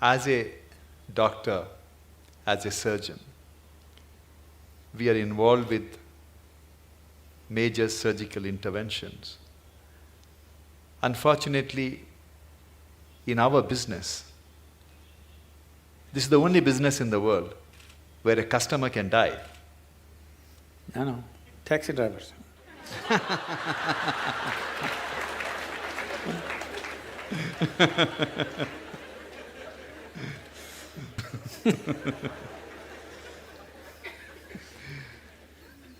As a doctor, as a surgeon, we are involved with major surgical interventions. Unfortunately, in our business, this is the only business in the world where a customer can die. No, taxi drivers.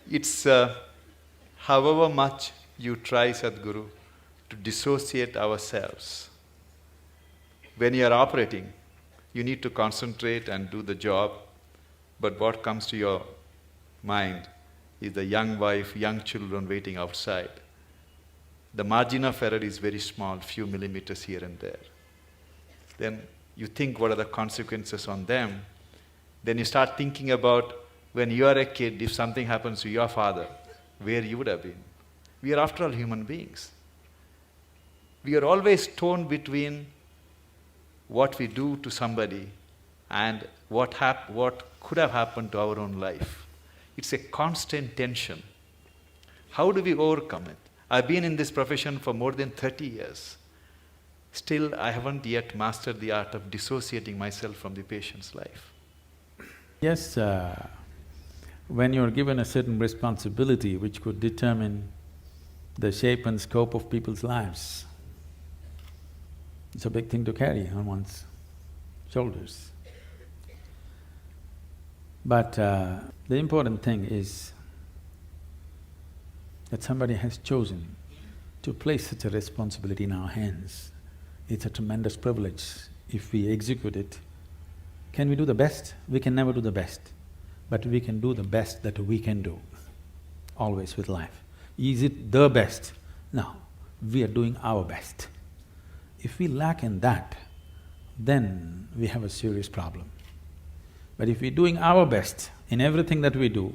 It's however much you try, Sadhguru, to dissociate ourselves. When you are operating, you need to concentrate and do the job, but what comes to your mind is the young wife, young children waiting outside. The margin of error is very small, few millimeters here and there. Then you think what are the consequences on them. Then you start thinking about when you are a kid, if something happens to your father, where you would have been. We are after all human beings. We are always torn between what we do to somebody and what could have happened to our own life. It's a constant tension. How do we overcome it? I've been in this profession for more than 30 years. Still, I haven't yet mastered the art of dissociating myself from the patient's life. Yes, when you're given a certain responsibility which could determine the shape and scope of people's lives, it's a big thing to carry on one's shoulders. But the important thing is that somebody has chosen to place such a responsibility in our hands. It's a tremendous privilege if we execute it. Can we do the best? We can never do the best, but we can do the best that we can do, always with life. Is it the best? No, we are doing our best. If we lack in that, then we have a serious problem. But if we're doing our best in everything that we do,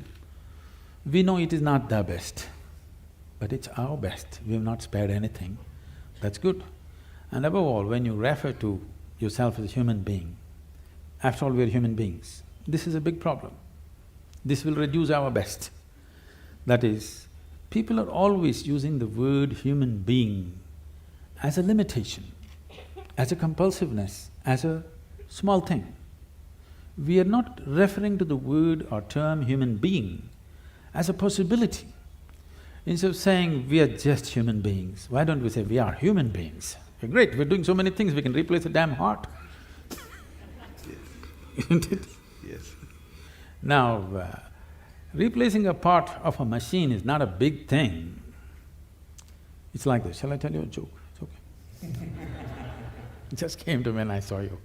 we know it is not the best, but it's our best. We have not spared anything. That's good. And above all, when you refer to yourself as a human being, after all, we are human beings. This is a big problem. This will reduce our best. That is, people are always using the word human being as a limitation, as a compulsiveness, as a small thing. We are not referring to the word or term human being as a possibility. Instead of saying we are just human beings, why don't we say we are human beings? We're great, we're doing so many things, we can replace a damn heart. Isn't it? Yes. Now, replacing a part of a machine is not a big thing. It's like this, shall I tell you a joke? It's okay. It just came to me when I saw you.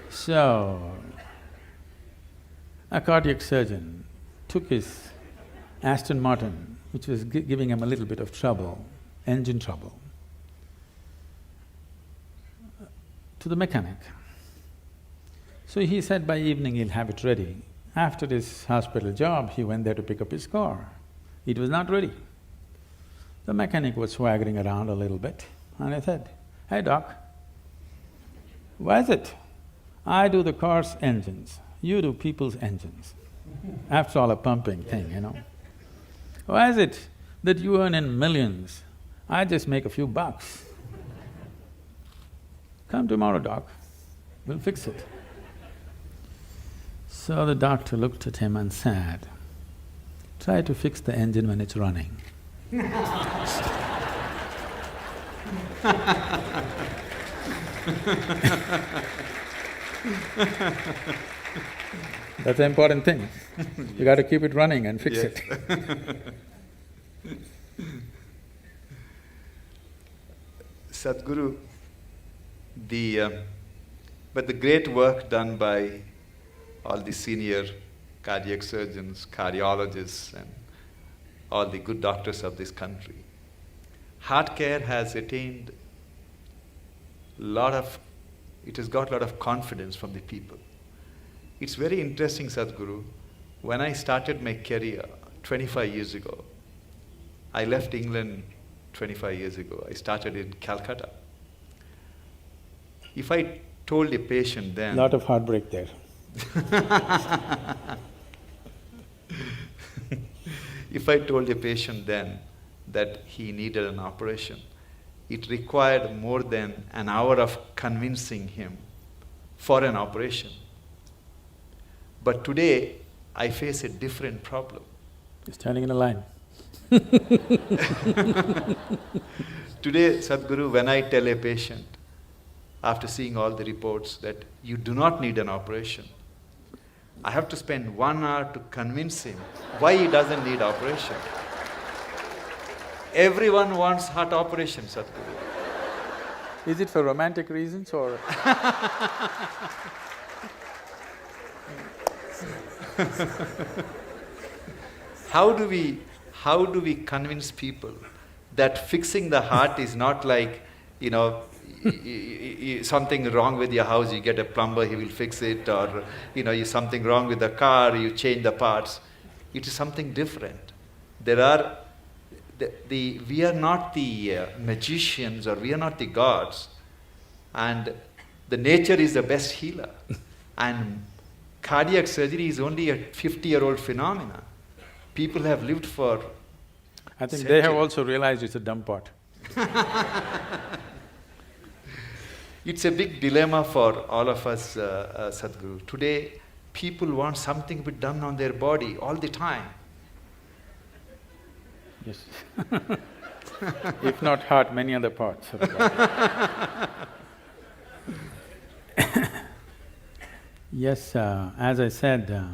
So, a cardiac surgeon took his Aston Martin, which was giving him a little bit of trouble, engine trouble, to the mechanic. So he said by evening he'll have it ready. After his hospital job, he went there to pick up his car. It was not ready. The mechanic was swaggering around a little bit, and I said, "Hey doc, why is it I do the car's engines, you do people's engines? After all, a pumping thing, you know. Why is it that you earn in millions, I just make a few bucks? Come tomorrow, doc, we'll fix it." So the doctor looked at him and said, "Try to fix the engine when it's running." That's the important thing. You got to keep it running and fix it. Sadhguru, but the great work done by all the senior cardiac surgeons, cardiologists, and all the good doctors of this country, heart care has attained it has got a lot of confidence from the people. It's very interesting, Sadhguru, when I started my career 25 years ago, I left England 25 years ago. I started in Calcutta. If I told a patient then… Lot of heartbreak there. If I told a patient then that he needed an operation, it required more than an hour of convincing him for an operation. But today, I face a different problem. You're standing in a line. Today, Sadhguru, when I tell a patient, after seeing all the reports, that you do not need an operation, I have to spend 1 hour to convince him why he doesn't need operation. Everyone wants heart operation, Sadhguru. Is it for romantic reasons or… How do we convince people that fixing the heart is not like, something wrong with your house, you get a plumber, he will fix it, or something wrong with the car, you change the parts. It is something different. We are not the magicians, or we are not the gods, and the nature is the best healer. And cardiac surgery is only a 50-year-old phenomenon. People have lived for… I think they have also realized it's a dumb pot. It's a big dilemma for all of us, Sadhguru. Today, people want something to be done on their body all the time. Yes. If not heart, many other parts of the body. Yes, as I said,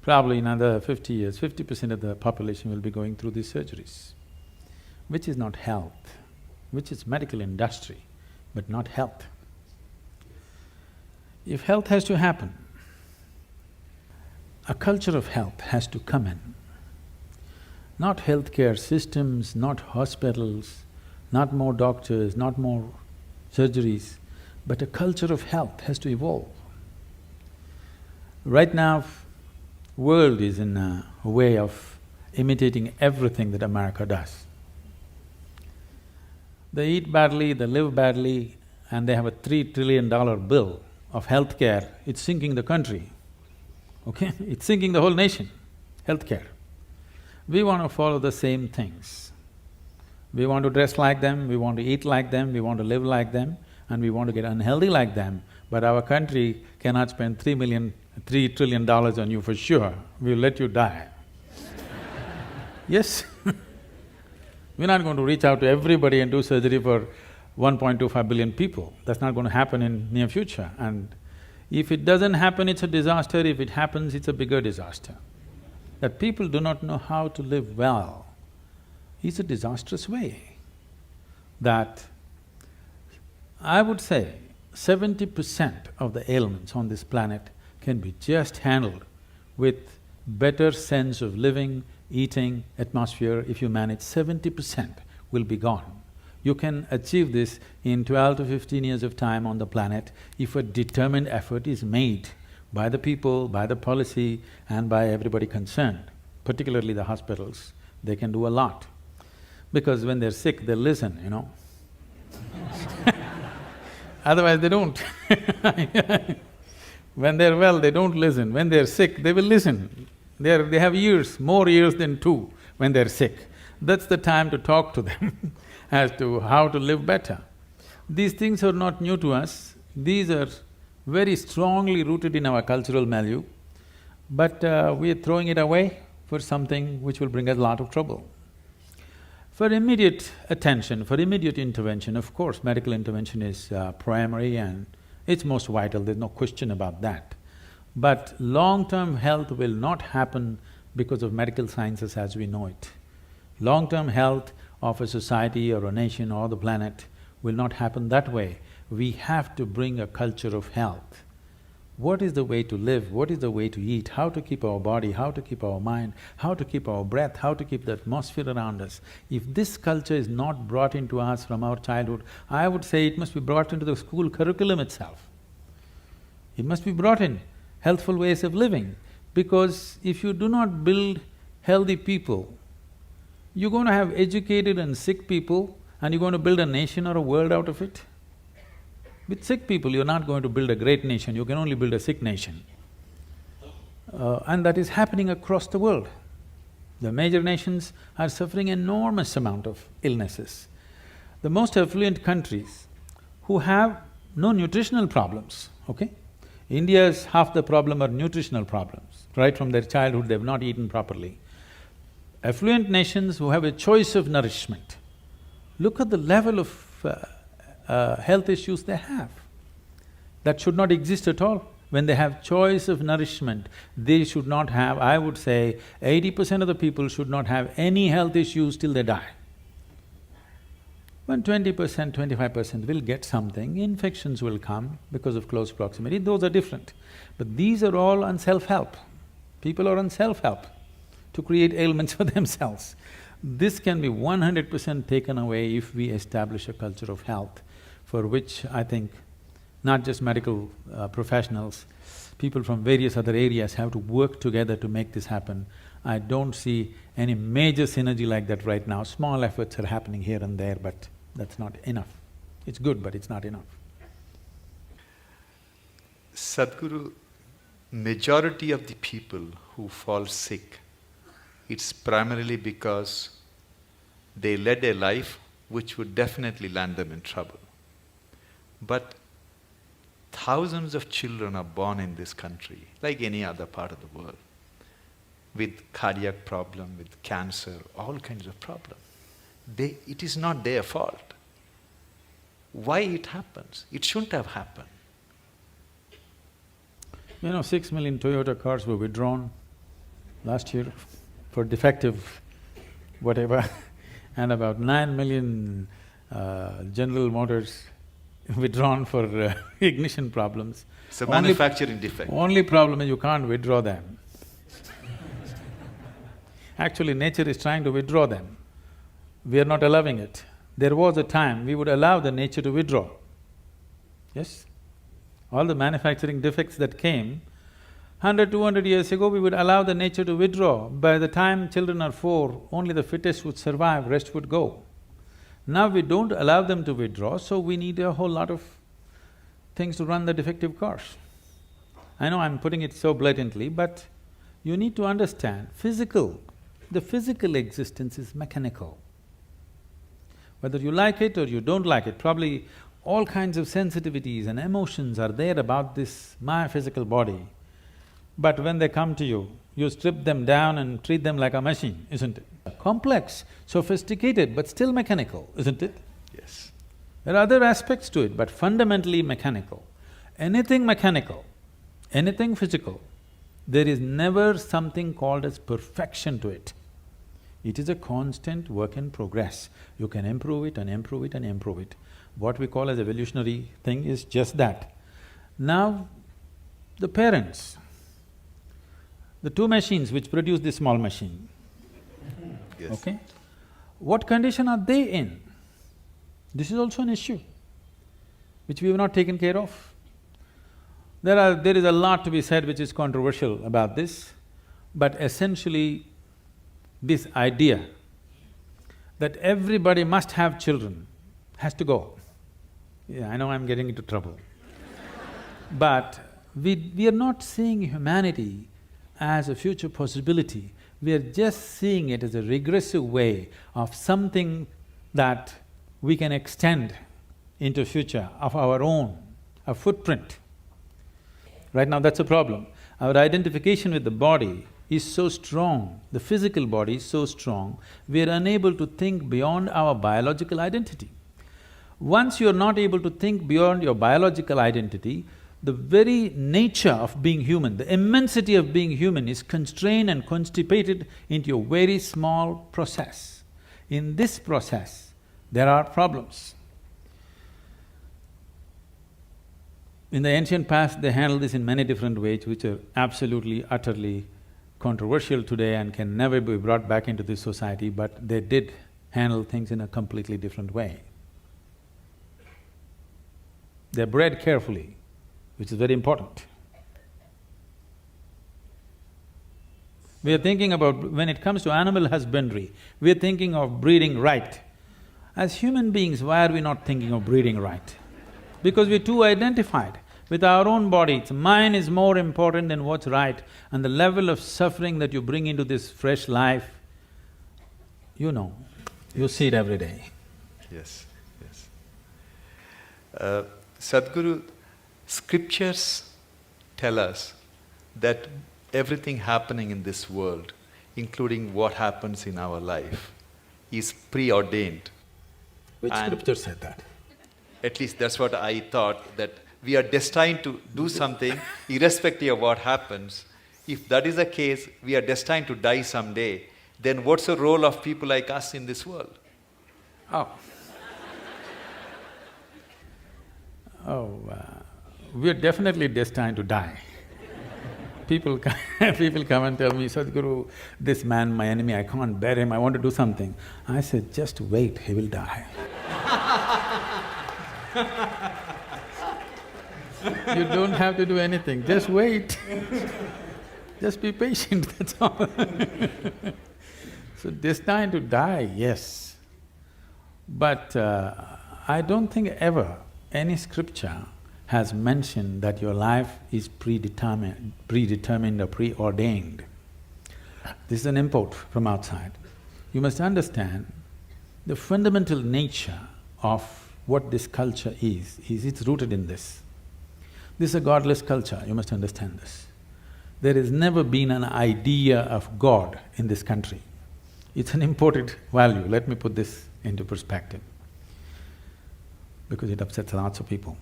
probably in another 50 years, 50% of the population will be going through these surgeries, which is not health, which is medical industry, but not health. If health has to happen, a culture of health has to come in. Not healthcare systems, not hospitals, not more doctors, not more surgeries, but a culture of health has to evolve. Right now, world is in a way of imitating everything that America does. They eat badly, they live badly, and they have a $3 trillion bill of healthcare. It's sinking the country, okay? It's sinking the whole nation, healthcare. We want to follow the same things. We want to dress like them, we want to eat like them, we want to live like them, and we want to get unhealthy like them, but our country cannot spend $3 trillion on you for sure, we'll let you die. Yes. We're not going to reach out to everybody and do surgery for 1.25 billion people. That's not going to happen in near future. And if it doesn't happen, it's a disaster. If it happens, it's a bigger disaster. That people do not know how to live well is a disastrous way. That I would say 70% of the ailments on this planet can be just handled with better sense of living, eating, atmosphere. If you manage, 70% will be gone. You can achieve this in 12 to 15 years of time on the planet if a determined effort is made by the people, by the policy and by everybody concerned, particularly the hospitals. They can do a lot. Because when they're sick, they listen, Otherwise they don't. When they're well, they don't listen. When they're sick, they will listen. They have ears, more ears than two when they're sick. That's the time to talk to them as to how to live better. These things are not new to us, these are very strongly rooted in our cultural milieu, but we are throwing it away for something which will bring us a lot of trouble. For immediate attention, for immediate intervention, of course, medical intervention is primary and it's most vital, there's no question about that. But long-term health will not happen because of medical sciences as we know it. Long-term health of a society or a nation or the planet will not happen that way. We have to bring a culture of health. What is the way to live, what is the way to eat, how to keep our body, how to keep our mind, how to keep our breath, how to keep the atmosphere around us. If this culture is not brought into us from our childhood, I would say it must be brought into the school curriculum itself. It must be brought in, healthful ways of living, because if you do not build healthy people, You're going to have educated and sick people and you're going to build a nation or a world out of it? With sick people, you're not going to build a great nation, you can only build a sick nation. And that is happening across the world. The major nations are suffering enormous amount of illnesses. The most affluent countries who have no nutritional problems, okay? India's half the problem are nutritional problems. Right from their childhood, they've not eaten properly. Affluent nations who have a choice of nourishment, look at the level of health issues they have. That should not exist at all. When they have choice of nourishment, they should not have, I would say, 80% of the people should not have any health issues till they die. When 20%, 25% will get something, infections will come because of close proximity, those are different. But these are all on self-help. People are on self-help to create ailments for themselves. This can be 100% taken away if we establish a culture of health, for which I think not just medical professionals, people from various other areas have to work together to make this happen. I don't see any major synergy like that right now. Small efforts are happening here and there, but that's not enough. It's good, but it's not enough. Sadhguru, majority of the people who fall sick, it's primarily because they led a life which would definitely land them in trouble. But thousands of children are born in this country, like any other part of the world, with cardiac problem, with cancer, all kinds of problems. It is not their fault. Why it happens? It shouldn't have happened. 6 million Toyota cars were withdrawn last year for defective whatever and about 9 million General Motors withdrawn for ignition problems. It's a manufacturing defect. Only problem is you can't withdraw them. Actually, nature is trying to withdraw them. We are not allowing it. There was a time we would allow the nature to withdraw. Yes? All the manufacturing defects that came, 100, 200 years ago, we would allow the nature to withdraw. By the time children are 4, only the fittest would survive, rest would go. Now we don't allow them to withdraw, so we need a whole lot of things to run the defective cars. I know I'm putting it so blatantly, but you need to understand, the physical existence is mechanical. Whether you like it or you don't like it, probably all kinds of sensitivities and emotions are there about this, my physical body. But when they come to you, you strip them down and treat them like a machine, isn't it? Complex, sophisticated, but still mechanical, isn't it? Yes. There are other aspects to it, but fundamentally mechanical. Anything mechanical, anything physical, there is never something called as perfection to it. It is a constant work in progress. You can improve it and improve it and improve it. What we call as evolutionary thing is just that. Now, the parents, the two machines which produce this small machine, Yes. okay? What condition are they in? This is also an issue which we have not taken care of. There is a lot to be said which is controversial about this, but essentially this idea that everybody must have children has to go. Yeah, I know I'm getting into trouble. But we are not seeing humanity as a future possibility, we are just seeing it as a regressive way of something that we can extend into future of our own, a footprint. Right now that's a problem. Our identification with the body is so strong, the physical body is so strong, we are unable to think beyond our biological identity. Once you're not able to think beyond your biological identity, the very nature of being human, the immensity of being human is constrained and constipated into a very small process. In this process, there are problems. In the ancient past, they handled this in many different ways, which are absolutely, utterly controversial today and can never be brought back into this society, but they did handle things in a completely different way. They're bred carefully, which is very important. We are thinking about… when it comes to animal husbandry, we are thinking of breeding right. As human beings, why are we not thinking of breeding right? Because we're too identified with our own bodies. Mine is more important than what's right, and the level of suffering that you bring into this fresh life, you know, you see it every day. Yes, yes. Sadhguru, scriptures tell us that everything happening in this world, including what happens in our life, is preordained. Which And scripture said that? at least that's what I thought, that we are destined to do something irrespective of what happens. If that is the case, we are destined to die someday, then what's the role of people like us in this world? Oh. We're definitely destined to die. People come and tell me, Sadhguru, this man, my enemy, I can't bear him, I want to do something. I said, just wait, he will die. You don't have to do anything, just wait. Just be patient, that's all. So destined to die, yes. But I don't think ever any scripture has mentioned that your life is predetermined or preordained. This is an import from outside. You must understand the fundamental nature of what this culture is it's rooted in this. This is a godless culture, you must understand this. There has never been an idea of God in this country. It's an imported value, let me put this into perspective, because it upsets lots of people.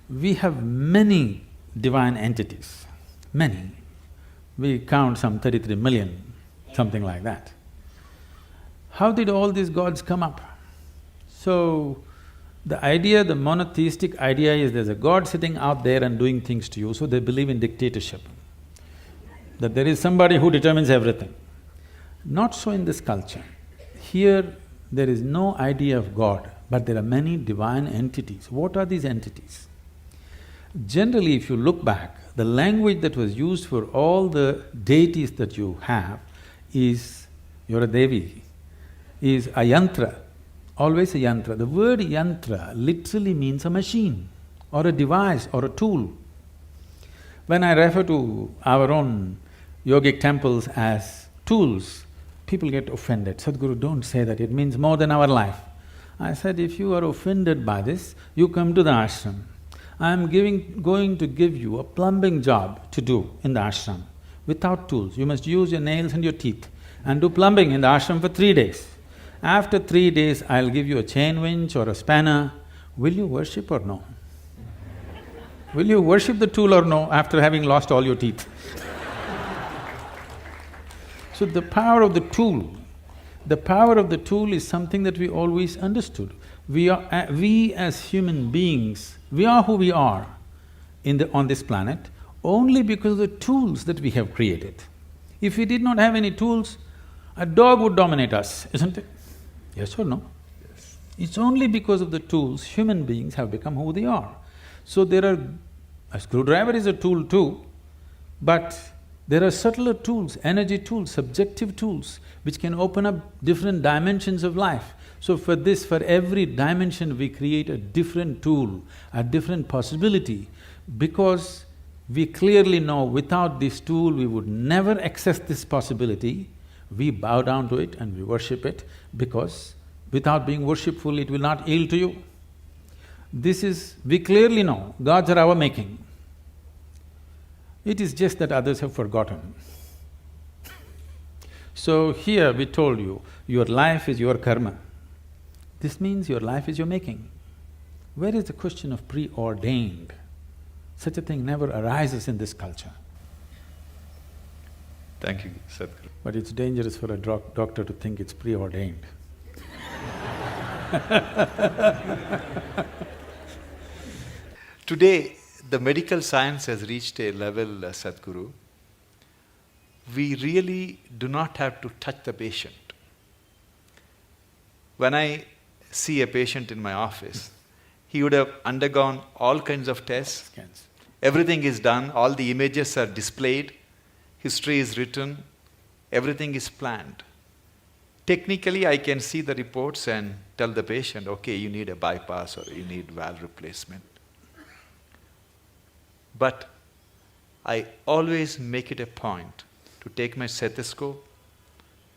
We have many divine entities, many. We count some 33 million, something like that. How did all these gods come up? So, the idea, the monotheistic idea is there's a god sitting out there and doing things to you, so they believe in dictatorship, that there is somebody who determines everything. Not so in this culture. Here, there is no idea of God, but there are many divine entities. What are these entities? Generally, if you look back, the language that was used for all the deities that you have is, you're a Devi, is a yantra, always a yantra. The word yantra literally means a machine or a device or a tool. When I refer to our own yogic temples as tools, people get offended. Sadhguru, don't say that, it means more than our life. I said, if you are offended by this, you come to the ashram. I am going to give you a plumbing job to do in the ashram without tools. You must use your nails and your teeth and do plumbing in the ashram for 3 days. After 3 days, I'll give you a chain winch or a spanner. Will you worship or no? Will you worship the tool or no after having lost all your teeth? So the power of the tool is something that we always understood. We as human beings, we are who we are on this planet only because of the tools that we have created. If we did not have any tools, a dog would dominate us, isn't it? Yes or no? Yes. It's only because of the tools human beings have become who they are. So a screwdriver is a tool too, but there are subtler tools, energy tools, subjective tools, which can open up different dimensions of life. So for every dimension we create a different tool, a different possibility, because we clearly know without this tool we would never access this possibility. We bow down to it and we worship it, because without being worshipful it will not yield to you. We clearly know gods are our making. It is just that others have forgotten. So here we told you, your life is your karma. This means your life is your making. Where is the question of preordained? Such a thing never arises in this culture. Thank you, Sadhguru. But it's dangerous for a doctor to think it's preordained. Today, the medical science has reached a level, Sadhguru, we really do not have to touch the patient. When I see a patient in my office, he would have undergone all kinds of tests, Scans. Everything is done, all the images are displayed, history is written, everything is planned. Technically, I can see the reports and tell the patient, okay, you need a bypass or you need valve replacement. But I always make it a point to take my stethoscope,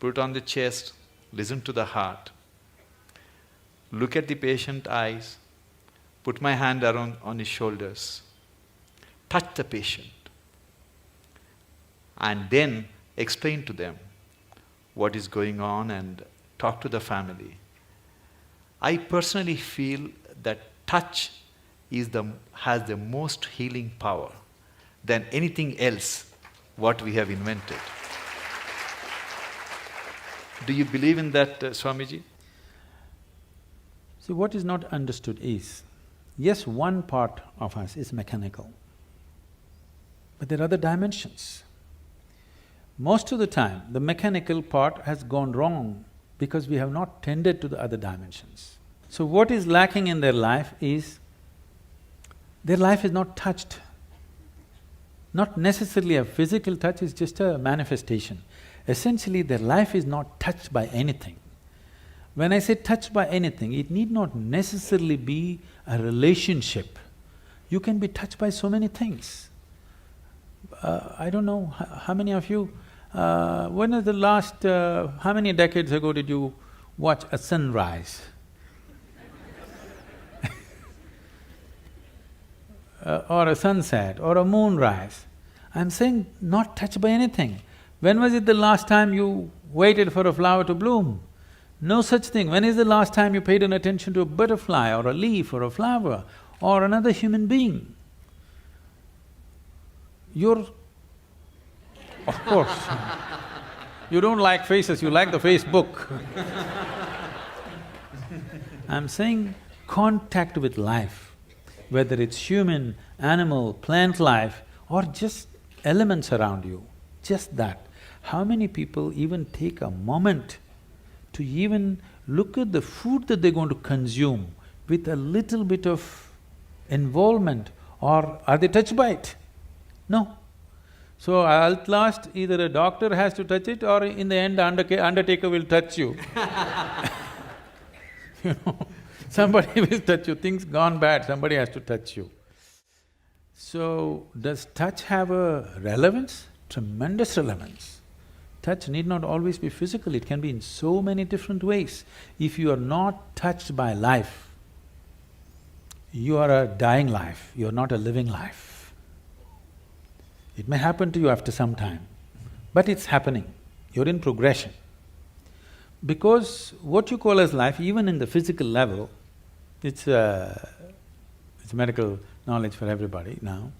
put it on the chest, listen to the heart, look at the patient's eyes, put my hand around on his shoulders, touch the patient, and then explain to them what is going on and talk to the family. I personally feel that touch has the most healing power than anything else what we have invented. Do you believe in that, Swamiji? See, what is not understood is, yes, one part of us is mechanical, but there are other dimensions. Most of the time, the mechanical part has gone wrong because we have not tended to the other dimensions. So what is lacking in their life is, their life is not touched. Not necessarily a physical touch, is just a manifestation. Essentially, their life is not touched by anything. When I say touched by anything, it need not necessarily be a relationship. You can be touched by so many things. I don't know how many of you, when was the last… how many decades ago did you watch a sunrise? Or a sunset, or a moonrise. I'm saying not touched by anything. When was it the last time you waited for a flower to bloom? No such thing. When is the last time you paid an attention to a butterfly or a leaf or a flower or another human being? You're… of course, you don't like faces, you like the Facebook. I'm saying contact with life, whether it's human, animal, plant life, or just elements around you, just that. How many people even take a moment to even look at the food that they're going to consume with a little bit of involvement, or are they touched by it? No. So at last, either a doctor has to touch it, or in the end, undertaker will touch you. You know, somebody will touch you, things gone bad, somebody has to touch you. So, does touch have a relevance? Tremendous relevance. Touch need not always be physical, it can be in so many different ways. If you are not touched by life, you are a dying life, you are not a living life. It may happen to you after some time, but it's happening, you're in progression. Because what you call as life, even in the physical level, it's medical knowledge for everybody now.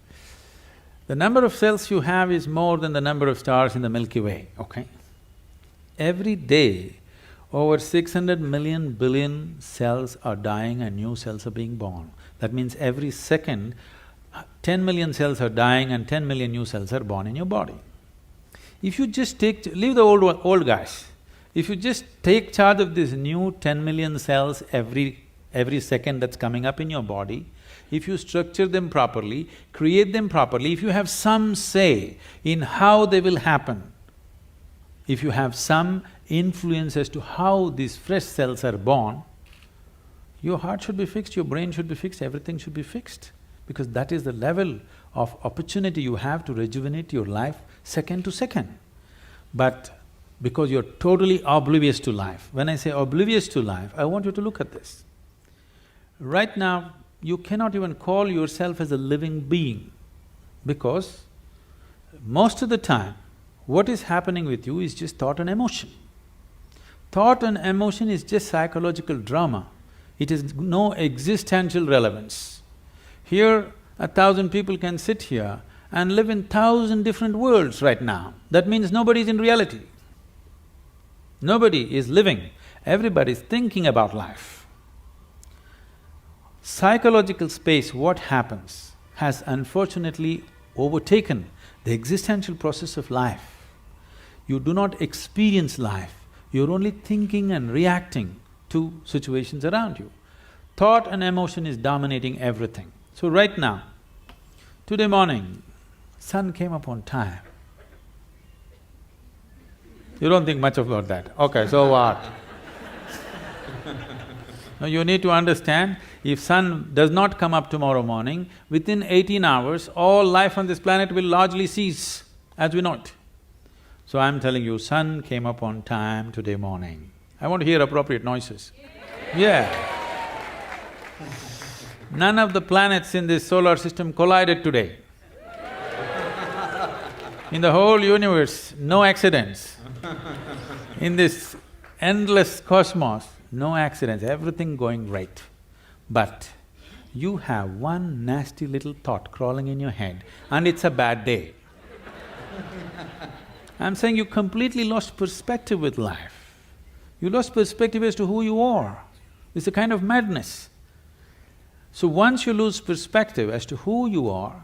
The number of cells you have is more than the number of stars in the Milky Way, okay? Every day, over 600 million billion cells are dying and new cells are being born. That means every second, 10 million cells are dying and 10 million new cells are born in your body. If you just leave the old guys, if you just take charge of this new 10 million cells every second that's coming up in your body, if you structure them properly, create them properly, if you have some say in how they will happen, if you have some influence as to how these fresh cells are born, your heart should be fixed, your brain should be fixed, everything should be fixed. Because that is the level of opportunity you have to rejuvenate your life second to second. But because you're totally oblivious to life, when I say oblivious to life, I want you to look at this. Right now, you cannot even call yourself as a living being, because most of the time, what is happening with you is just thought and emotion. Thought and emotion is just psychological drama, it has no existential relevance. Here, 1,000 people can sit here and live in 1,000 different worlds right now. That means nobody is in reality. Nobody is living, everybody is thinking about life. Psychological space, what happens, has unfortunately overtaken the existential process of life. You do not experience life, you're only thinking and reacting to situations around you. Thought and emotion is dominating everything. So right now, Today morning, sun came up on time. You don't think much about that. Okay, so what? Now you need to understand, if sun does not come up tomorrow morning, within 18 hours, all life on this planet will largely cease as we know it. So I'm telling you, sun came up on time today morning. I want to hear appropriate noises. Yeah. None of the planets in this solar system collided today. In the whole universe, no accidents. In this endless cosmos, no accidents, everything going right. But you have one nasty little thought crawling in your head and it's a bad day. I'm saying you completely lost perspective with life. You lost perspective as to who you are. It's a kind of madness. So once you lose perspective as to who you are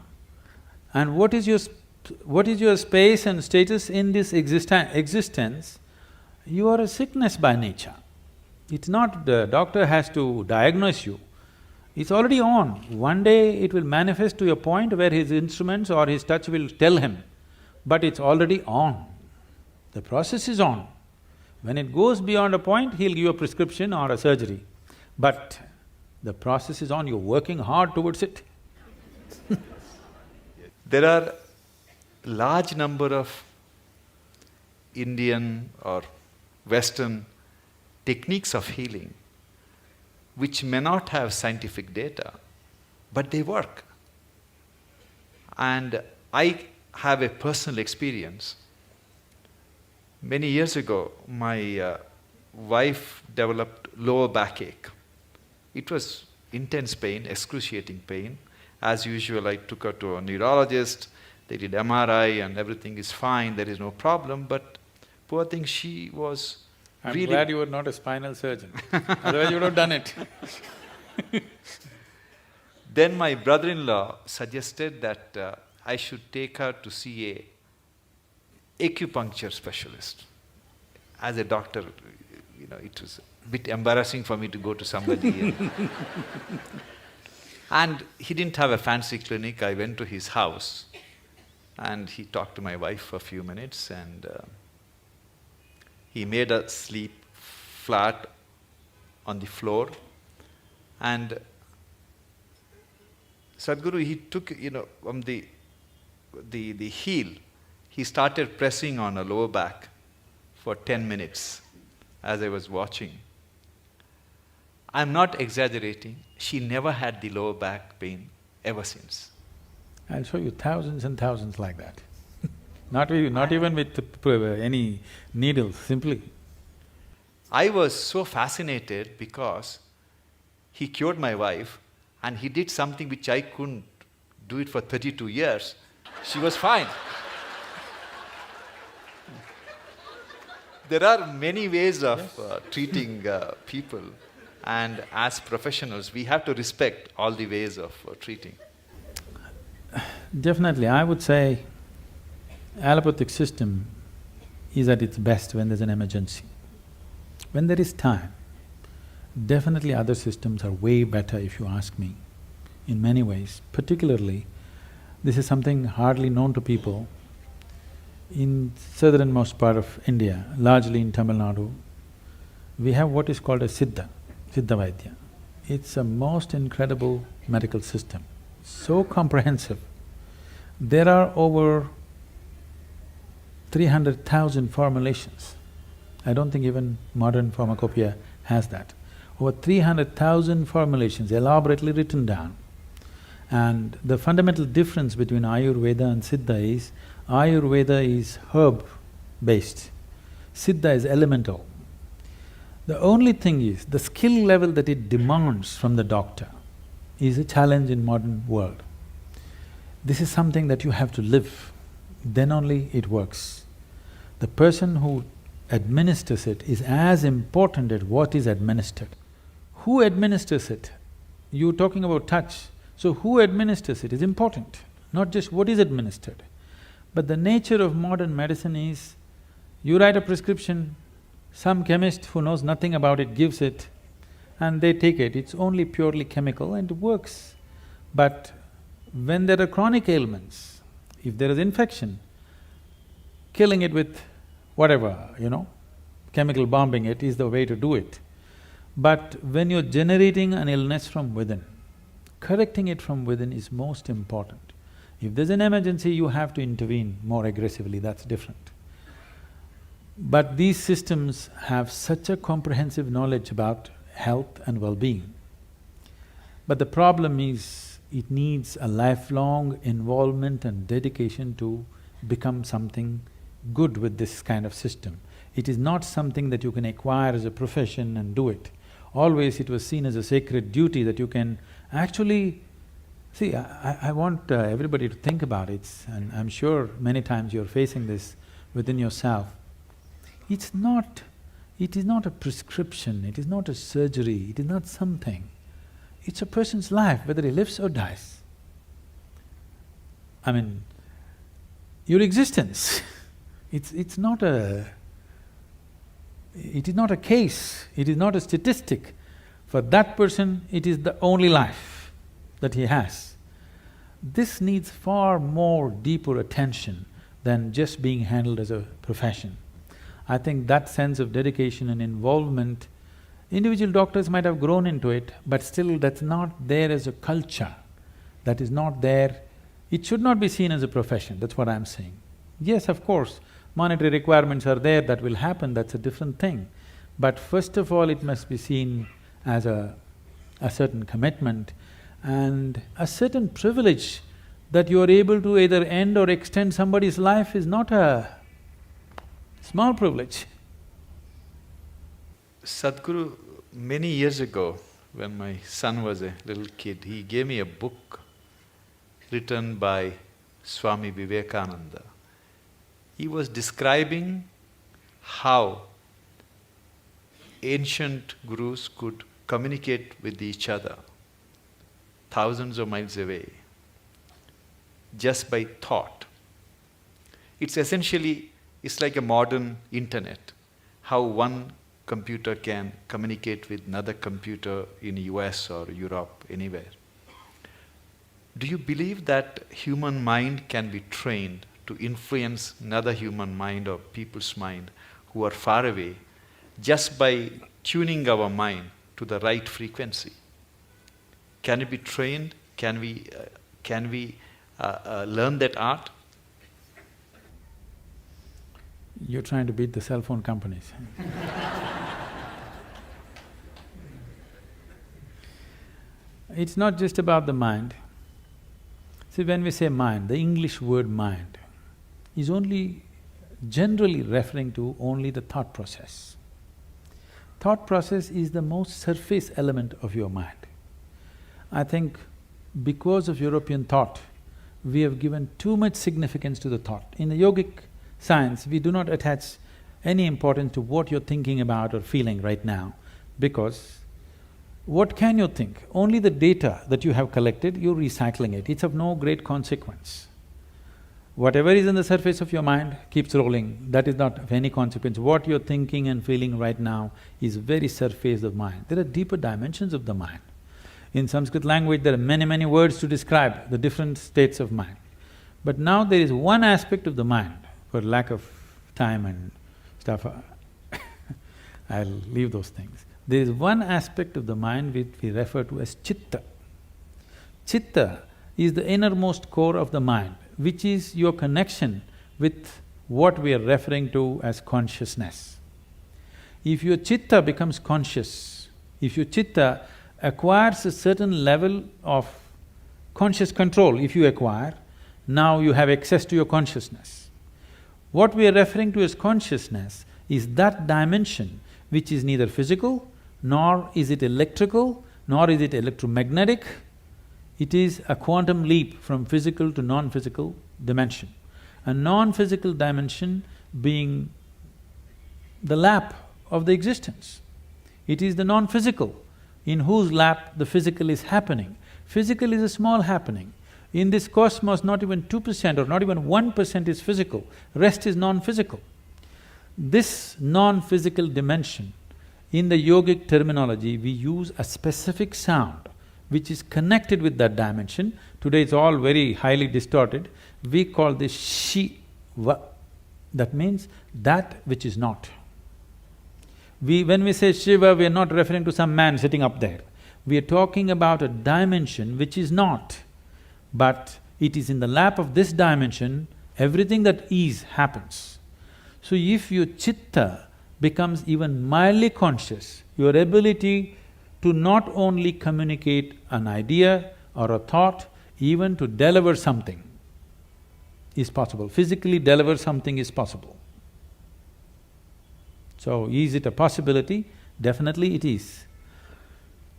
and what is your space and status in this existence, you are a sickness by nature. It's not the doctor has to diagnose you, it's already on. One day it will manifest to a point where his instruments or his touch will tell him, but it's already on. The process is on. When it goes beyond a point, he'll give you a prescription or a surgery. But the process is on, you're working hard towards it. There are large number of Indian or Western techniques of healing which may not have scientific data, but they work. And I have a personal experience. Many years ago, my wife developed lower backache. It was intense pain, excruciating pain. As usual, I took her to a neurologist, they did MRI and everything is fine, there is no problem, but poor thing, she was I'm really… glad you were not a spinal surgeon, otherwise you would have done it. Then my brother-in-law suggested that I should take her to see a acupuncture specialist. As a doctor, it was a bit embarrassing for me to go to somebody. And he didn't have a fancy clinic. I went to his house and he talked to my wife for a few minutes and he made her sleep flat on the floor. And Sadhguru, he took, from the heel, he started pressing on her lower back for 10 minutes as I was watching. I'm not exaggerating, she never had the lower back pain ever since. I'll show you thousands and thousands like that. Not even with any needles, simply. I was so fascinated because he cured my wife and he did something which I couldn't do it for 32 years. She was fine. There are many ways of treating people, and as professionals, we have to respect all the ways of treating. Definitely, I would say allopathic system is at its best when there's an emergency. When there is time, definitely other systems are way better if you ask me, in many ways. Particularly, this is something hardly known to people. In southernmost part of India, largely in Tamil Nadu, we have what is called a Siddha Vaidya. It's a most incredible medical system, so comprehensive. There are over 300,000 formulations. I don't think even modern pharmacopoeia has that. Over 300,000 formulations elaborately written down. And the fundamental difference between Ayurveda and Siddha is, Ayurveda is herb-based, Siddha is elemental. The only thing is, the skill level that it demands from the doctor is a challenge in modern world. This is something that you have to live, then only it works. The person who administers it is as important as what is administered. Who administers it? You're talking about touch, so who administers it is important, not just what is administered. But the nature of modern medicine is, you write a prescription, some chemist who knows nothing about it gives it, and they take it. It's only purely chemical and it works. But when there are chronic ailments, if there is infection, killing it with whatever, chemical bombing it is the way to do it. But when you're generating an illness from within, correcting it from within is most important. If there's an emergency, you have to intervene more aggressively, that's different. But these systems have such a comprehensive knowledge about health and well-being. But the problem is, it needs a lifelong involvement and dedication to become something good with this kind of system. It is not something that you can acquire as a profession and do it. Always it was seen as a sacred duty that you can actually… See, I want everybody to think about it, and I'm sure many times you're facing this within yourself. It is not a prescription, it is not a surgery, it is not something. It's a person's life, whether he lives or dies. I mean, your existence, it is not a case, it is not a statistic. For that person, it is the only life that he has. This needs far more deeper attention than just being handled as a profession. I think that sense of dedication and involvement, individual doctors might have grown into it, but still that's not there as a culture. That is not there. It should not be seen as a profession, that's what I'm saying. Yes, of course, monetary requirements are there, that will happen, that's a different thing. But first of all, it must be seen as a certain commitment and a certain privilege that you are able to either end or extend somebody's life is not a small privilege. Sadhguru, many years ago, when my son was a little kid, he gave me a book written by Swami Vivekananda. He was describing how ancient gurus could communicate with each other thousands of miles away just by thought. It's essentially… it's like a modern internet, how one computer can communicate with another computer in US or Europe, anywhere. Do you believe that human mind can be trained to influence another human mind or people's mind who are far away just by tuning our mind to the right frequency? Can it be trained? Can we learn that art? You're trying to beat the cell phone companies. It's not just about the mind. See, when we say mind, the English word mind is only generally referring to only the thought process. Thought process is the most surface element of your mind. I think because of European thought, we have given too much significance to the thought. In the yogic science, we do not attach any importance to what you're thinking about or feeling right now, because what can you think? Only the data that you have collected, you're recycling it, it's of no great consequence. Whatever is in the surface of your mind keeps rolling, that is not of any consequence. What you're thinking and feeling right now is very surface of mind. There are deeper dimensions of the mind. In Sanskrit language, there are many words to describe the different states of mind. But now there is one aspect of the mind, for lack of time and stuff, I'll leave those things. There is one aspect of the mind which we refer to as chitta. Chitta is the innermost core of the mind, which is your connection with what we are referring to as consciousness. If your chitta becomes conscious, if your chitta acquires a certain level of conscious control, if you acquire, now you have access to your consciousness. What we are referring to as consciousness is that dimension which is neither physical, nor is it electrical, nor is it electromagnetic. It is a quantum leap from physical to non-physical dimension. A non-physical dimension being the lap of the existence. It is the non-physical in whose lap the physical is happening. Physical is a small happening. In this cosmos, not even 2% or not even 1% is physical, rest is non-physical. This non-physical dimension, in the yogic terminology, we use a specific sound which is connected with that dimension. Today it's all very highly distorted. We call this Shiva. That means that which is not. When we say Shiva, we are not referring to some man sitting up there. We are talking about a dimension which is not, but it is in the lap of this dimension, everything that is happens. So if your chitta becomes even mildly conscious, your ability to not only communicate an idea or a thought, even to deliver something is possible. Physically deliver something is possible. So, is it a possibility? Definitely it is.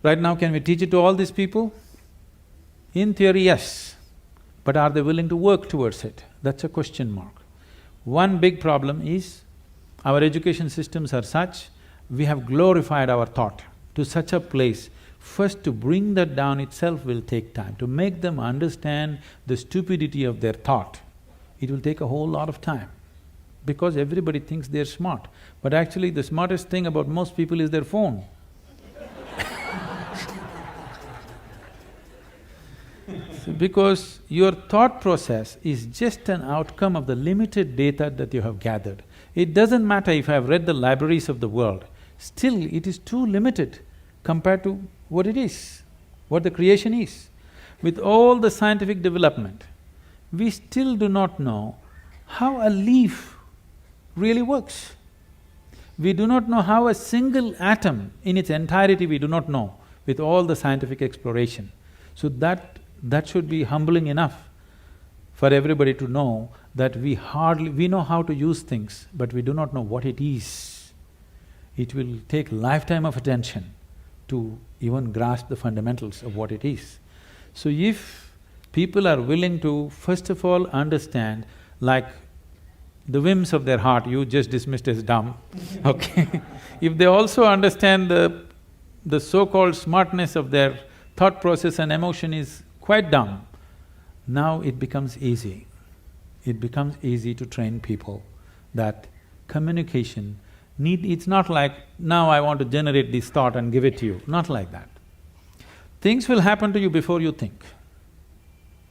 Right now, can we teach it to all these people? In theory, yes. But are they willing to work towards it? That's a question mark. One big problem is, our education systems are such, we have glorified our thought to such a place. First, to bring that down itself will take time. To make them understand the stupidity of their thought, it will take a whole lot of time. Because everybody thinks they're smart, but actually the smartest thing about most people is their phone. Because your thought process is just an outcome of the limited data that you have gathered. It doesn't matter if I have read the libraries of the world, still it is too limited compared to what it is, what the creation is. With all the scientific development, we still do not know how a leaf really works. We do not know how a single atom in its entirety we do not know with all the scientific exploration. So that should be humbling enough for everybody to know that we know how to use things, but we do not know what it is. It will take lifetime of attention to even grasp the fundamentals of what it is. So if people are willing to first of all understand, like the whims of their heart, you just dismissed as dumb, okay? If they also understand the so-called smartness of their thought process and emotion is quite dumb, now it becomes easy. It becomes easy to train people that communication it's not like, now I want to generate this thought and give it to you, not like that. Things will happen to you before you think.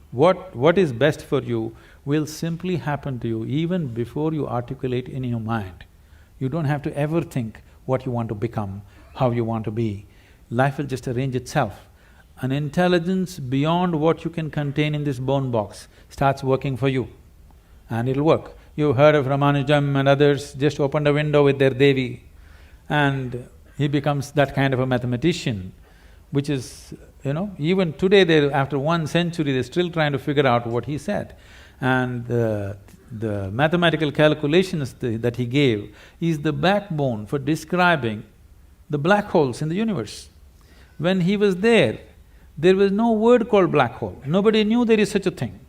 What is best for you will simply happen to you even before you articulate in your mind. You don't have to ever think what you want to become, how you want to be. Life will just arrange itself. An intelligence beyond what you can contain in this bone box starts working for you, and it'll work. You've heard of Ramanujam and others, just opened a window with their Devi, and he becomes that kind of a mathematician, which is, even today after 1 century, they're still trying to figure out what he said. And the mathematical calculations that he gave is the backbone for describing the black holes in the universe. When he was there was no word called black hole, nobody knew there is such a thing.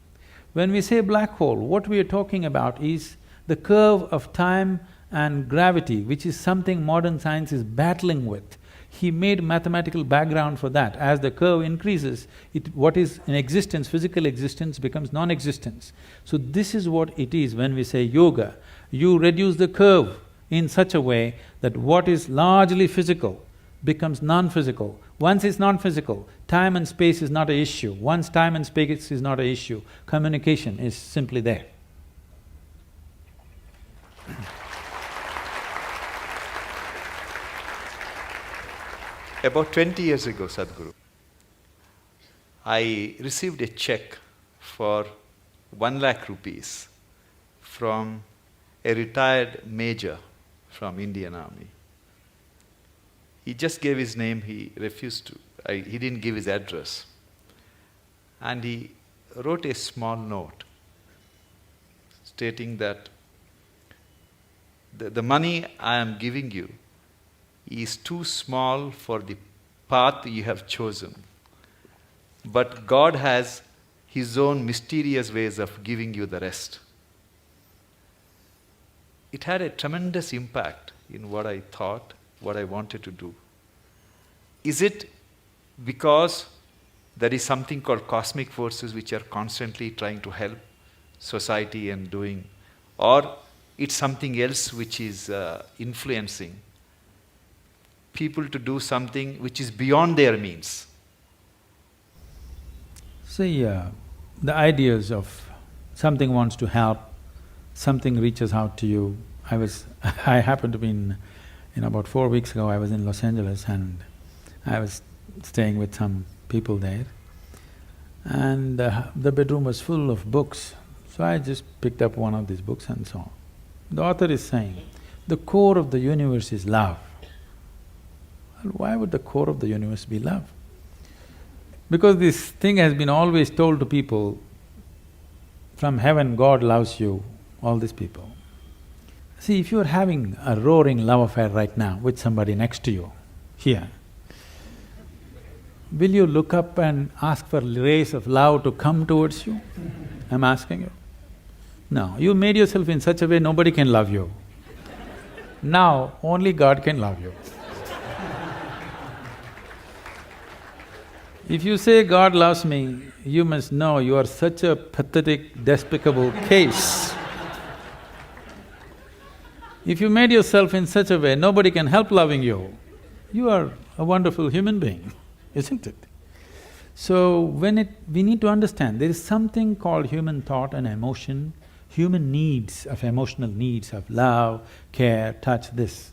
When we say black hole, what we are talking about is the curve of time and gravity, which is something modern science is battling with. He made mathematical background for that. As the curve increases, what is in existence, physical existence, becomes non-existence. So this is what it is when we say yoga. You reduce the curve in such a way that what is largely physical becomes non-physical. Once it's non-physical, time and space is not an issue. Once time and space is not an issue, communication is simply there. About 20 years ago, Sadhguru, I received a check for 1 lakh rupees from a retired major from Indian Army. He just gave his name, he refused to, he didn't give his address. And he wrote a small note stating that the money I am giving you is too small for the path you have chosen. But God has His own mysterious ways of giving you the rest. It had a tremendous impact in what I thought, what I wanted to do. Is it because there is something called cosmic forces which are constantly trying to help society and doing, or it's something else which is influencing people to do something which is beyond their means? See, the ideas of something wants to help, something reaches out to you. I happened to be about 4 weeks ago, I was in Los Angeles and I was staying with some people there. And the bedroom was full of books, so I just picked up one of these books and saw. The author is saying, the core of the universe is love. Well, why would the core of the universe be love? Because this thing has been always told to people, from heaven God loves you, all these people. See, if you're having a roaring love affair right now with somebody next to you, here, will you look up and ask for rays of love to come towards you? I'm asking you. No, you made yourself in such a way nobody can love you. Now, only God can love you. If you say God loves me, you must know you are such a pathetic, despicable case. If you made yourself in such a way nobody can help loving you, you are a wonderful human being, isn't it? So we need to understand, there is something called human thought and emotion, human needs, of emotional needs of love, care, touch, this.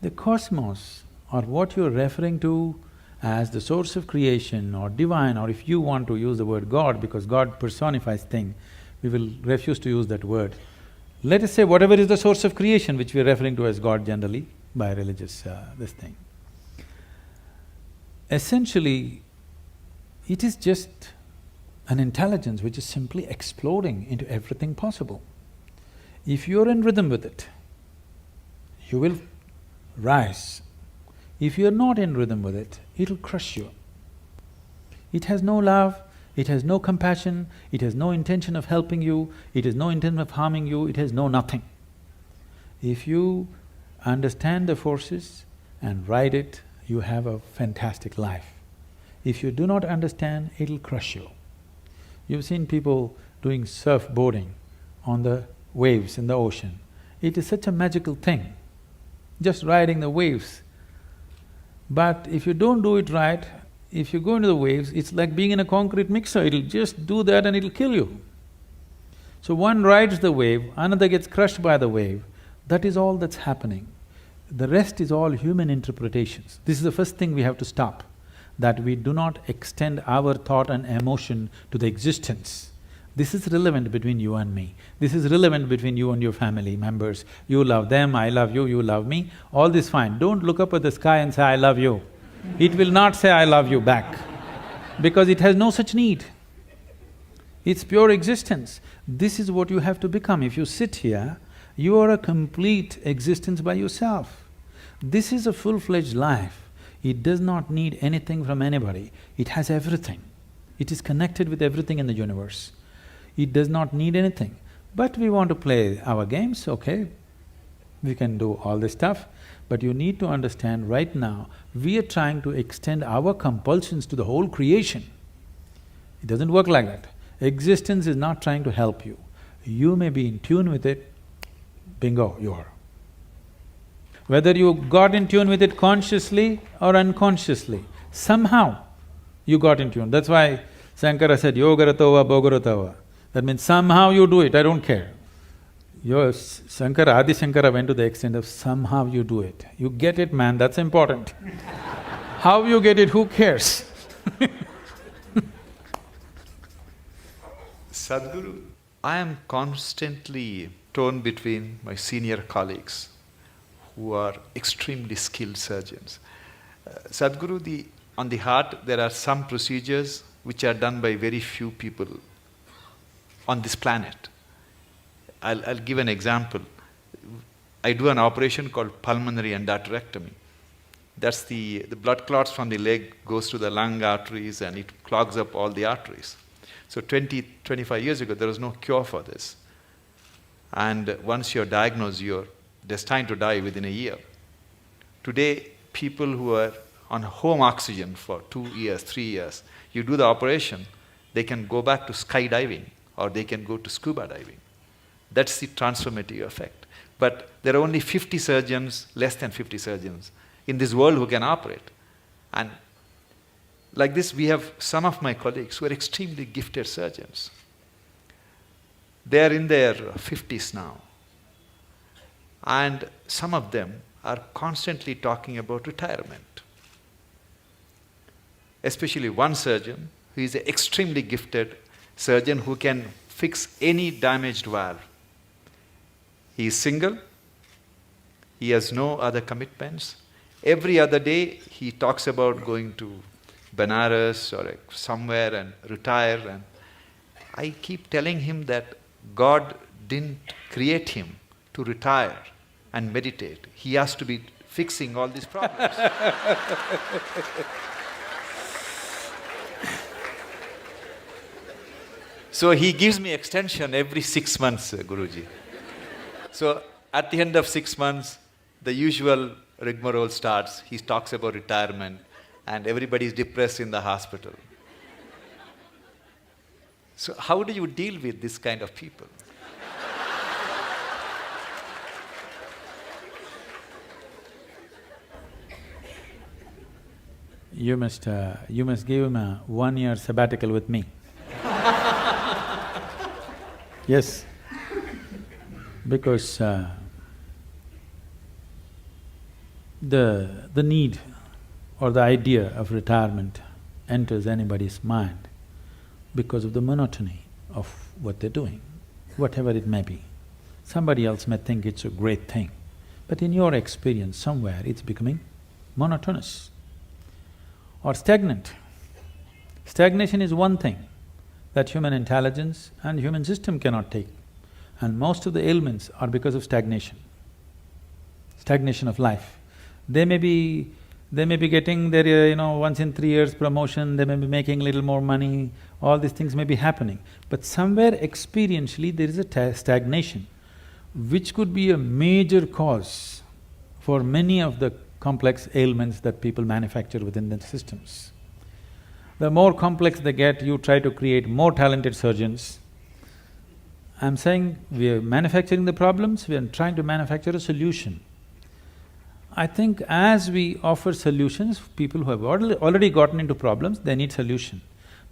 The cosmos, or what you're referring to as the source of creation or divine, or if you want to use the word God, because God personifies thing, we will refuse to use that word. Let us say whatever is the source of creation, which we are referring to as God generally, by religious this thing. Essentially, it is just an intelligence which is simply exploding into everything possible. If you're in rhythm with it, you will rise. If you're not in rhythm with it, it'll crush you. It has no love, it has no compassion, it has no intention of helping you, it has no intent of harming you, it has no nothing. If you understand the forces and ride it, you have a fantastic life. If you do not understand, it'll crush you. You've seen people doing surfboarding on the waves in the ocean. It is such a magical thing, just riding the waves. But if you don't do it right, if you go into the waves, it's like being in a concrete mixer, it'll just do that and it'll kill you. So one rides the wave, another gets crushed by the wave, that is all that's happening. The rest is all human interpretations. This is the first thing we have to stop, that we do not extend our thought and emotion to the existence. This is relevant between you and me. This is relevant between you and your family members. You love them, I love you, you love me, all this fine. Don't look up at the sky and say, I love you. It will not say, I love you back, because it has no such need. It's pure existence. This is what you have to become. If you sit here, you are a complete existence by yourself. This is a full-fledged life. It does not need anything from anybody. It has everything. It is connected with everything in the universe. It does not need anything. But we want to play our games, okay, we can do all this stuff, but you need to understand right now, we are trying to extend our compulsions to the whole creation. It doesn't work like that. Existence is not trying to help you. You may be in tune with it, bingo, you are. Whether you got in tune with it consciously or unconsciously, somehow you got in tune. That's why Shankara said, yogaratova bhogaratava. That means somehow you do it, I don't care. Shankara, Adi Shankara went to the extent of somehow you do it. You get it, man, that's important. How you get it, who cares? Sadhguru, I am constantly torn between my senior colleagues who are extremely skilled surgeons. Sadhguru, on the heart, there are some procedures which are done by very few people on this planet. I'll give an example. I do an operation called pulmonary endarterectomy. That's the blood clots from the leg goes to the lung arteries and it clogs up all the arteries. So 25 years ago, there was no cure for this. And once you're diagnosed, you're destined to die within a year. Today, people who are on home oxygen for 2 years, 3 years, you do the operation, they can go back to skydiving or they can go to scuba diving. That's the transformative effect. But there are only 50 surgeons, less than 50 surgeons in this world who can operate. And Like this, we have some of my colleagues who are extremely gifted surgeons. They are in their 50s now. And some of them are constantly talking about retirement. Especially one surgeon who is an extremely gifted surgeon who can fix any damaged valve. He is single, he has no other commitments. Every other day he talks about going to Benares or somewhere and retire. And I keep telling him that God didn't create him to retire and meditate. He has to be fixing all these problems. So he gives me extension every 6 months, Guruji. So at the end of 6 months, the usual rigmarole starts. He talks about retirement and everybody is depressed in the hospital. So how do you deal with this kind of people? You must give him a 1-year sabbatical with me. Yes, because the need or the idea of retirement enters anybody's mind because of the monotony of what they're doing, whatever it may be. Somebody else may think it's a great thing, but in your experience, somewhere it's becoming monotonous or stagnant. Stagnation is one thing that human intelligence and human system cannot take, and most of the ailments are because of stagnation of life. They may be getting their, once in 3 years promotion, they may be making little more money, all these things may be happening. But somewhere experientially there is a stagnation, which could be a major cause for many of the complex ailments that people manufacture within their systems. The more complex they get, you try to create more talented surgeons. I'm saying we are manufacturing the problems, we are trying to manufacture a solution. I think as we offer solutions, people who have already gotten into problems, they need solution.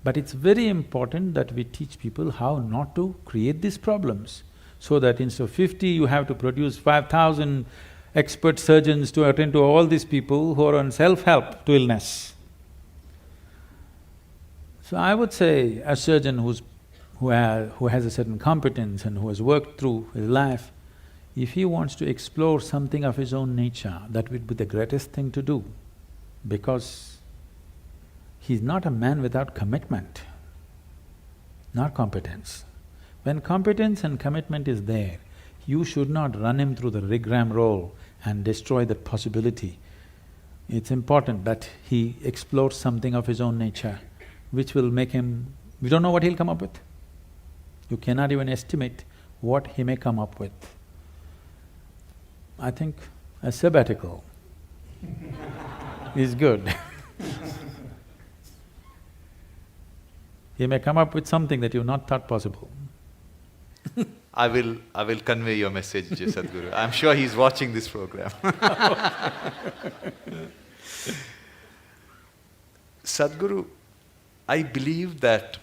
But it's very important that we teach people how not to create these problems, so that instead of 50, you have to produce 5,000 expert surgeons to attend to all these people who are on self-help to illness. So I would say a surgeon who has a certain competence and who has worked through his life, if he wants to explore something of his own nature, that would be the greatest thing to do, because he's not a man without commitment, not competence. When competence and commitment is there, you should not run him through the rigmarole and destroy that possibility. It's important that he explores something of his own nature, which will make him… we don't know what he'll come up with. You cannot even estimate what he may come up with. I think a sabbatical is good. He may come up with something that you've not thought possible. I will convey your message, Sadhguru. I'm sure he's watching this program. Sadhguru, I believe that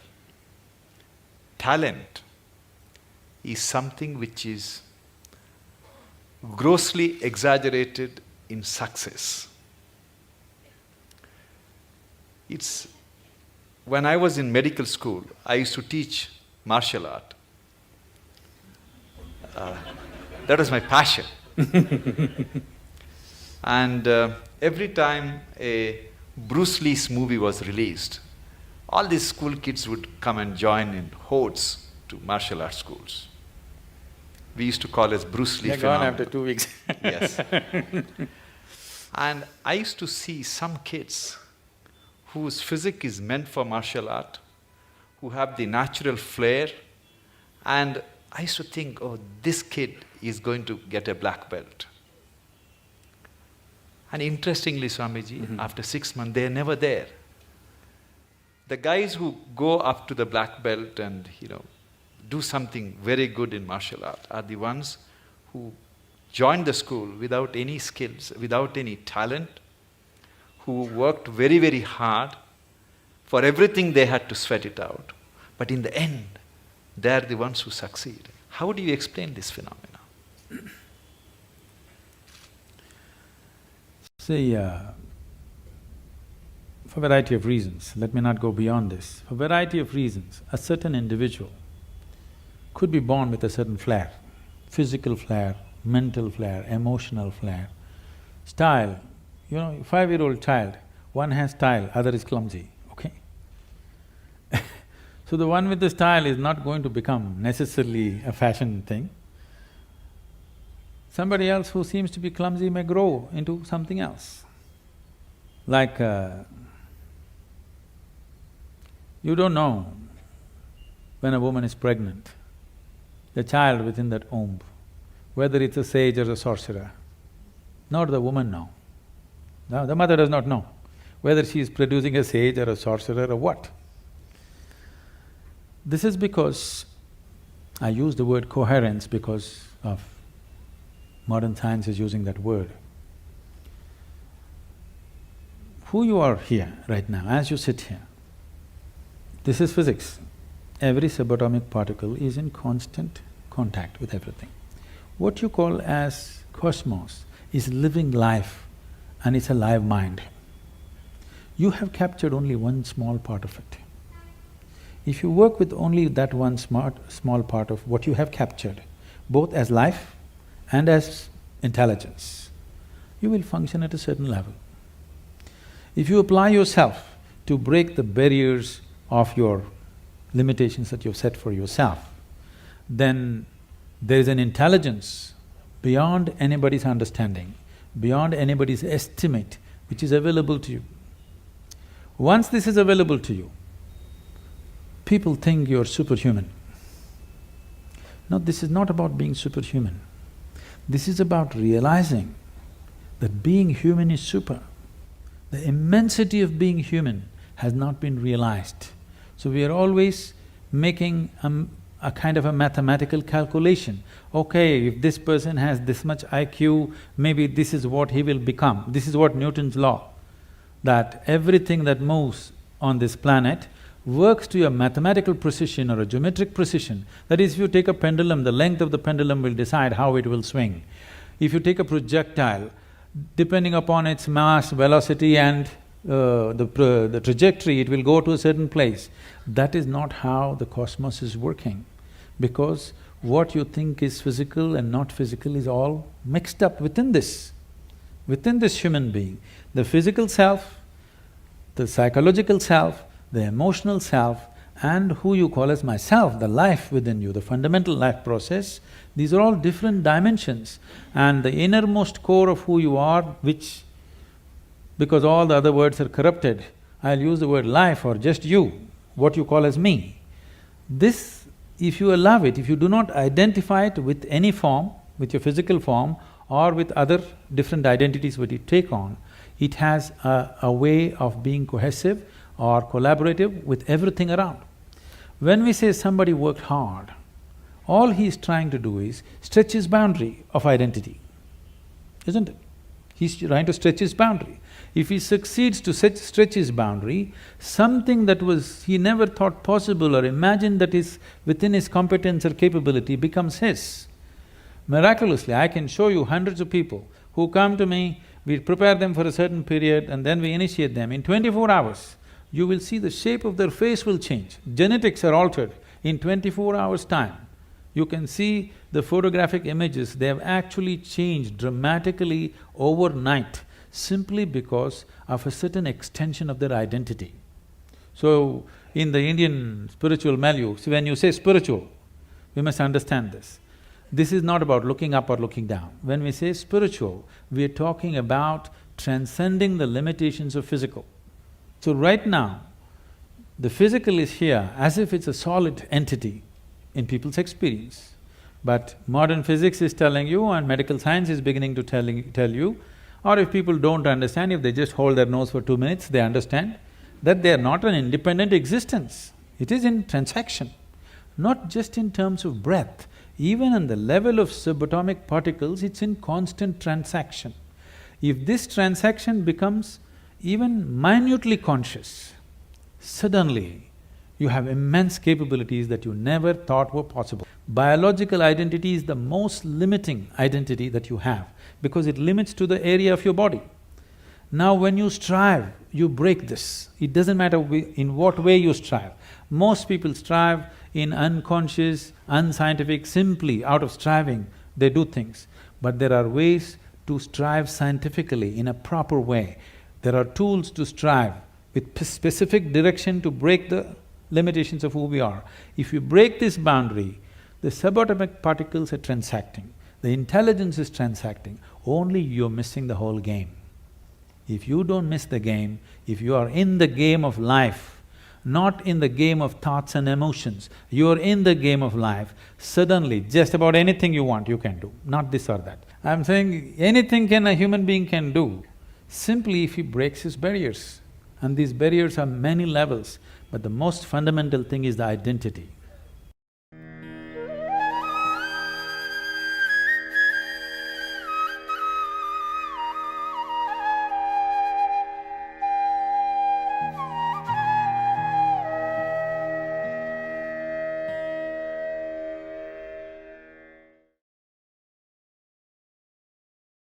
talent is something which is grossly exaggerated in success. When I was in medical school, I used to teach martial art. That was my passion. And every time a Bruce Lee's movie was released, all these school kids would come and join in hordes to martial arts schools. We used to call it Bruce Lee phenomenon. They're gone after 2 weeks. Yes. And I used to see some kids whose physique is meant for martial art, who have the natural flair, and I used to think, oh, this kid is going to get a black belt. And interestingly, Swamiji, after 6 months, they're never there. The guys who go up to the black belt and, do something very good in martial art are the ones who joined the school without any skills, without any talent, who worked very, very hard, For everything they had to sweat it out. But in the end, they are the ones who succeed. How do you explain this phenomena? See, for a variety of reasons, let me not go beyond this. For a variety of reasons, a certain individual could be born with a certain flair, physical flair, mental flair, emotional flair, style. 5-year-old child, one has style, other is clumsy, okay? So the one with the style is not going to become necessarily a fashion thing. Somebody else who seems to be clumsy may grow into something else. Like, you don't know when a woman is pregnant, the child within that womb, whether it's a sage or a sorcerer. Nor the woman know. No, the mother does not know whether she is producing a sage or a sorcerer or what. This is because, I use the word coherence because of modern science is using that word. Who you are here right now, as you sit here, this is physics. Every subatomic particle is in constant contact with everything. What you call as cosmos is living life and it's a live mind. You have captured only one small part of it. If you work with only that one small part of what you have captured, both as life and as intelligence, you will function at a certain level. If you apply yourself to break the barriers of your limitations that you've set for yourself, then there is an intelligence beyond anybody's understanding, beyond anybody's estimate, which is available to you. Once this is available to you, people think you're superhuman. No, this is not about being superhuman. This is about realizing that being human is super. The immensity of being human has not been realized. So we are always making a kind of a mathematical calculation. Okay, if this person has this much IQ, maybe this is what he will become. This is what Newton's law, that everything that moves on this planet works to a mathematical precision or a geometric precision. That is, if you take a pendulum, the length of the pendulum will decide how it will swing. If you take a projectile, depending upon its mass, velocity and the trajectory, it will go to a certain place. That is not how the cosmos is working, because what you think is physical and not physical is all mixed up within this human being. The physical self, the psychological self, the emotional self, and who you call as myself, the life within you, the fundamental life process, these are all different dimensions. And the innermost core of who you are, which, because all the other words are corrupted, I'll use the word life or just you, what you call as me. This, if you allow it, if you do not identify it with any form, with your physical form or with other different identities what you take on, it has a way of being cohesive or collaborative with everything around. When we say somebody worked hard, all he is trying to do is stretch his boundary of identity, isn't it? He's trying to stretch his boundary. If he succeeds to stretch his boundary, something that he never thought possible or imagined that is within his competence or capability becomes his. Miraculously, I can show you hundreds of people who come to me, we prepare them for a certain period and then we initiate them. In 24 hours, you will see the shape of their face will change. Genetics are altered in 24 hours' time. You can see the photographic images, they have actually changed dramatically overnight simply because of a certain extension of their identity. So, in the Indian spiritual milieu, see, when you say spiritual, we must understand this. This is not about looking up or looking down. When we say spiritual, we are talking about transcending the limitations of physical. So right now, the physical is here as if it's a solid entity in people's experience. But modern physics is telling you and medical science is beginning to tell you, or if people don't understand, if they just hold their nose for 2 minutes, they understand that they are not an independent existence. It is in transaction, not just in terms of breath. Even on the level of subatomic particles, it's in constant transaction. If this transaction becomes even minutely conscious, suddenly you have immense capabilities that you never thought were possible. Biological identity is the most limiting identity that you have because it limits to the area of your body. Now when you strive, you break this. It doesn't matter in what way you strive. Most people strive in unconscious, unscientific, simply out of striving, they do things. But there are ways to strive scientifically in a proper way. There are tools to strive with specific direction to break the limitations of who we are. If you break this boundary, the subatomic particles are transacting, the intelligence is transacting, only you're missing the whole game. If you don't miss the game, if you are in the game of life, not in the game of thoughts and emotions, you are in the game of life, suddenly just about anything you want you can do, not this or that. I'm saying anything a human being can do, simply if he breaks his barriers. And these barriers are many levels, but the most fundamental thing is the identity.